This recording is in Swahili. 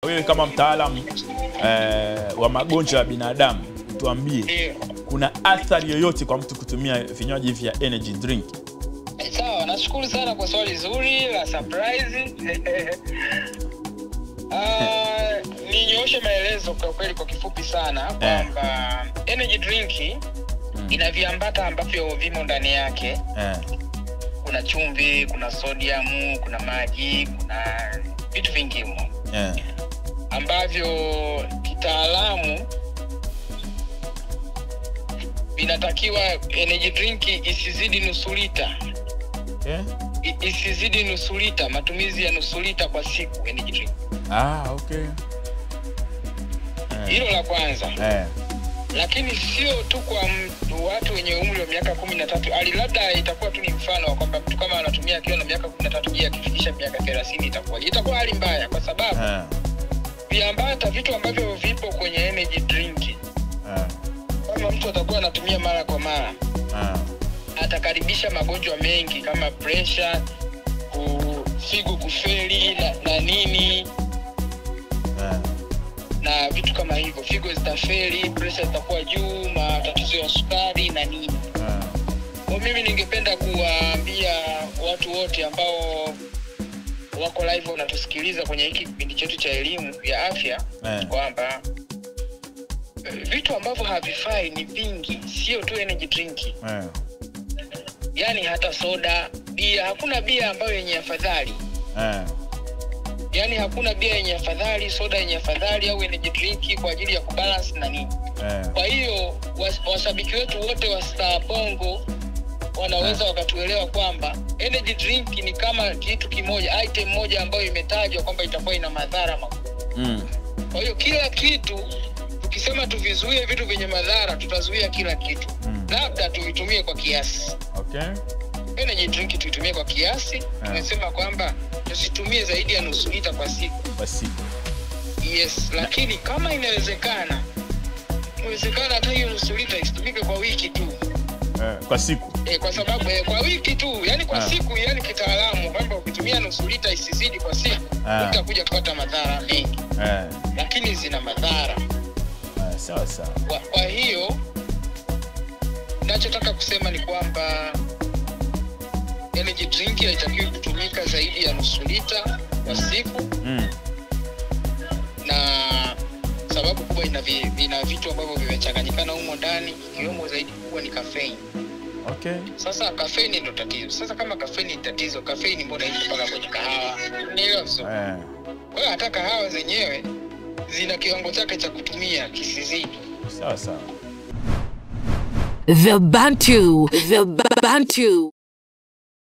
wewe kama mtaalamu wa magonjwa ya binadamu, tuambie kuna athari yoyote kwa mtu kutumia vinywaji vya energy drink? Sawa, nashukuru sana kwa swali zuri la surprise. Ninyooshe maelezo kwa kweli kwa kifupi sana kwamba energy drink ina viambata ambavyo vimo ndani yake. Kuna chumvi, kuna sodium, kuna maji, kuna vitu vingi humo. Ambavyo kitaalamu inatakiwa energy drink isizidi nusu lita. Isizidi nusu lita, matumizi ya nusu lita kwa siku energy drink. Okay. Hilo la kwanza. Lakini sio tu kwa watu wenye umri wa miaka 13, ali labda itakuwa tu ni mfano kwamba mtu kama anatumia akiwa na miaka 13 je akifikisha miaka 30 itakuwa hali mbaya, kwa sababu viambata vitu ambavyo vipo kwenye energy drink kama mtu atakuwa anatumia mara kwa mara atakaribisha magonjwa mengi kama pressure, figo kufeli na nini na vitu kama hivyo. Figo zitafeli, pressure itakuwa juu, matatizo ya sukari na nini. Kwa mimi ningependa kuwaambia watu wote ambao wako live wanatusikiliza kwenye hiki kipindi chetu cha elimu ya afya kwamba vitu ambavyo havifai ni vingi, sio tu energy drink. Yaani hata soda, bia, hakuna bia ambayo yenye afadhali. Yaani hakuna bia yenye afadhali, soda yenye afadhali au energy drink kwa ajili ya kubalance na nini. Kwa hiyo washabiki wetu wote wa Star Bongo wanaweza wakatuelewa kwamba energy drink ni kama kitu kimoja, item moja ambayo imetajwa kwamba itakuwa ina madhara makubwa. Kwa hiyo kila kitu tukisema tuvizuie vitu vyenye madhara, tutazuia kila kitu. Labda tuvitumie kwa kiasi. Energy drink tuitumie kwa kiasi. Tumesema kwamba tusitumie zaidi ya nusu lita kwa siku. Yes, lakini kama inawezekana hata hiyo nusu lita isitumike kwa wiki tu. Kwa siku. Kwa sababu kwa wiki tu, yani kwa siku, yani kitaalamu kwamba ukitumia nusu lita isizidi kwa siku, utakuja kupata madhara mengi. Lakini zina madhara. Sawa. Kwa hiyo ninachotaka kusema ni kwamba energy drink haitakiwi kutumika zaidi ya nusu lita kwa siku. Na sababu kubwa ina vitu ambavyo vimechanganyikana humo ndani, ikiwemo zaidi kubwa ni caffeine. Sasa caffeine ndio tatizo. Sasa kama caffeine ni tatizo, caffeine mbona hizo mpaka kwenye kahawa? Unielewa? Kwa hiyo hata kahawa zenyewe zina kiwango chake cha kutumia kisizidi. Sawa. The Bantu.